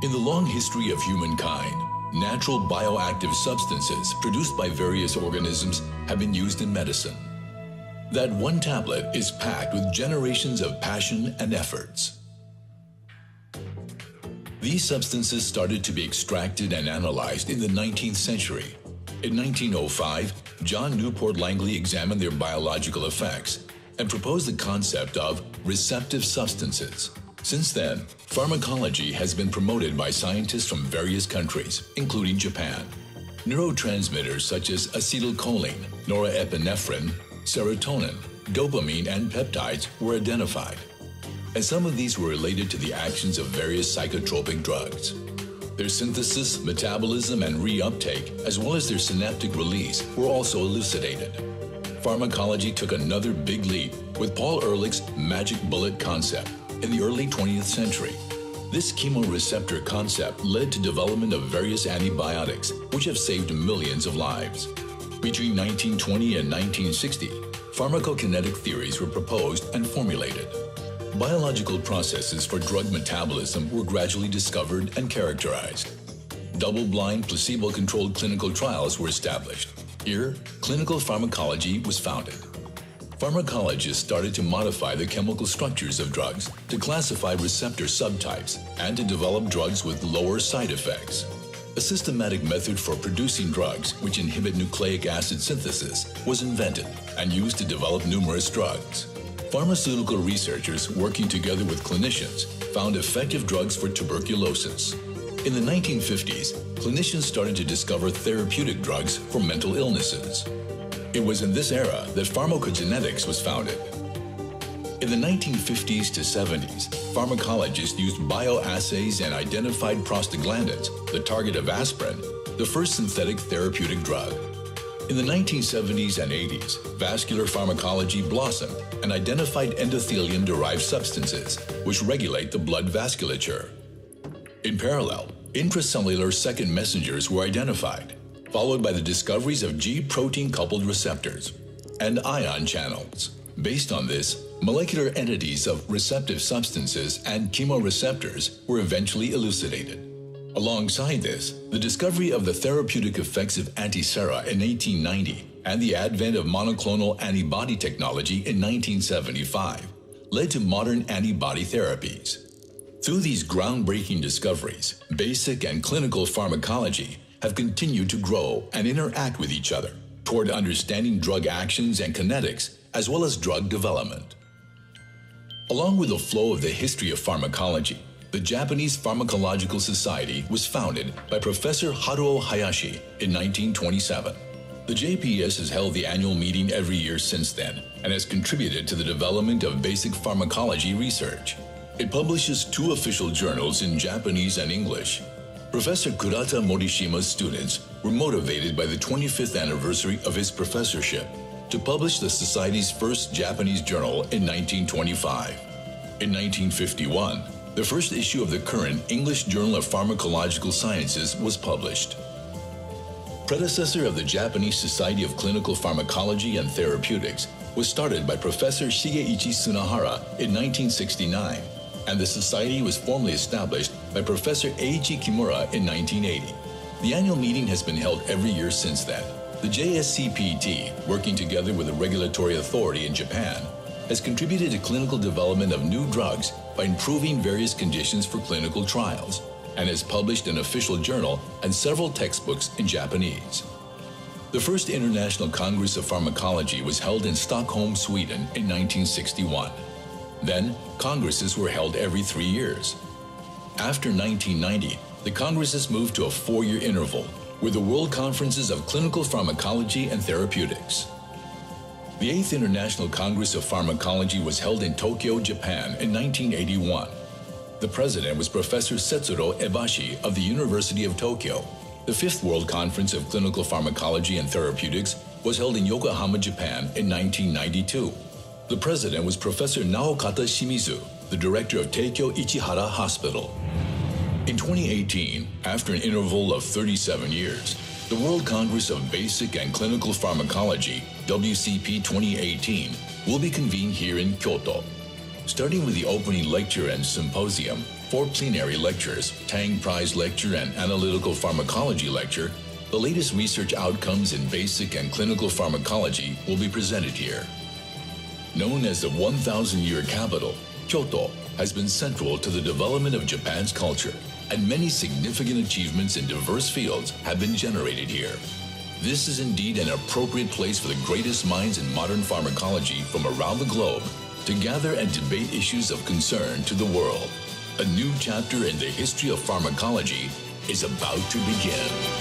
In the long history of humankind, natural bioactive substances produced by various organisms have been used in medicine. That one tablet is packed with generations of passion and efforts. These substances started to be extracted and analyzed in the 19th century. In 1905, John Newport Langley examined their biological effects and proposed the concept of receptive substances. Since then, pharmacology has been promoted by scientists from various countries, including Japan. Neurotransmitters such as acetylcholine, norepinephrine, serotonin, dopamine, and peptides were identified. And some of these were related to the actions of various psychotropic drugs. Their synthesis, metabolism, and reuptake, as well as their synaptic release, were also elucidated. Pharmacology took another big leap with Paul Ehrlich's magic bullet concept in the early 20th century. This chemoreceptor concept led to development of various antibiotics, which have saved millions of lives. Between 1920 and 1960, pharmacokinetic theories were proposed and formulated. Biological processes for drug metabolism were gradually discovered and characterized. Double-blind, placebo-controlled clinical trials were established. Here, clinical pharmacology was founded. Pharmacologists started to modify the chemical structures of drugs to classify receptor subtypes and to develop drugs with lower side effects. A systematic method for producing drugs which inhibit nucleic acid synthesis was invented and used to develop numerous drugs. Pharmaceutical researchers working together with clinicians found effective drugs for tuberculosis. In the 1950s, clinicians started to discover therapeutic drugs for mental illnesses. It was in this era that pharmacogenetics was founded. In the 1950s to 70s, pharmacologists used bioassays and identified prostaglandins, the target of aspirin, the first synthetic therapeutic drug. In the 1970s and 80s, vascular pharmacology blossomed and identified endothelium-derived substances, which regulate the blood vasculature. In parallel, intracellular second messengers were identified, followed by the discoveries of G-protein-coupled receptors and ion channels. Based on this, molecular entities of receptive substances and chemoreceptors were eventually elucidated. Alongside this, the discovery of the therapeutic effects of antisera in 1890 and the advent of monoclonal antibody technology in 1975 led to modern antibody therapies. Through these groundbreaking discoveries, basic and clinical pharmacology have continued to grow and interact with each other toward understanding drug actions and kinetics as well as drug development. Along with the flow of the history of pharmacology, the Japanese Pharmacological Society was founded by Professor Haruo Hayashi in 1927. The JPS has held the annual meeting every year since then and has contributed to the development of basic pharmacology research. It publishes 2 official journals in Japanese and English. Professor Kurata Morishima's students were motivated by the 25th anniversary of his professorship to publish the Society's first Japanese journal in 1925. In 1951, the first issue of the current English Journal of Pharmacological Sciences was published. Predecessor of the Japanese Society of Clinical Pharmacology and Therapeutics was started by Professor Shigeichi Tsunahara in 1969, and the society was formally established by Professor Eiichi Kimura in 1980. The annual meeting has been held every year since then. The JSCPT, working together with a regulatory authority in Japan, has contributed to clinical development of new drugs by improving various conditions for clinical trials, and has published an official journal and several textbooks in Japanese. The first International Congress of Pharmacology was held in Stockholm, Sweden in 1961. Then, congresses were held every 3 years. After 1990, the congresses moved to a 4-year interval, with the World Conferences of Clinical Pharmacology and Therapeutics. The 8th International Congress of Pharmacology was held in Tokyo, Japan in 1981. The president was Professor Setsuro Ebashi of the University of Tokyo. The 5th World Conference of Clinical Pharmacology and Therapeutics was held in Yokohama, Japan in 1992. The president was Professor Naokata Shimizu, the director of Teikyo Ichihara Hospital. In 2018, after an interval of 37 years, the World Congress of Basic and Clinical Pharmacology, WCP2018, will be convened here in Kyoto. Starting with the opening lecture and symposium, 4 plenary lectures, Tang Prize Lecture and Analytical Pharmacology Lecture, the latest research outcomes in basic and clinical pharmacology will be presented here. Known as the 1,000-year capital, Kyoto has been central to the development of Japan's culture, and many significant achievements in diverse fields have been generated here. This is indeed an appropriate place for the greatest minds in modern pharmacology from around the globe to gather and debate issues of concern to the world. A new chapter in the history of pharmacology is about to begin.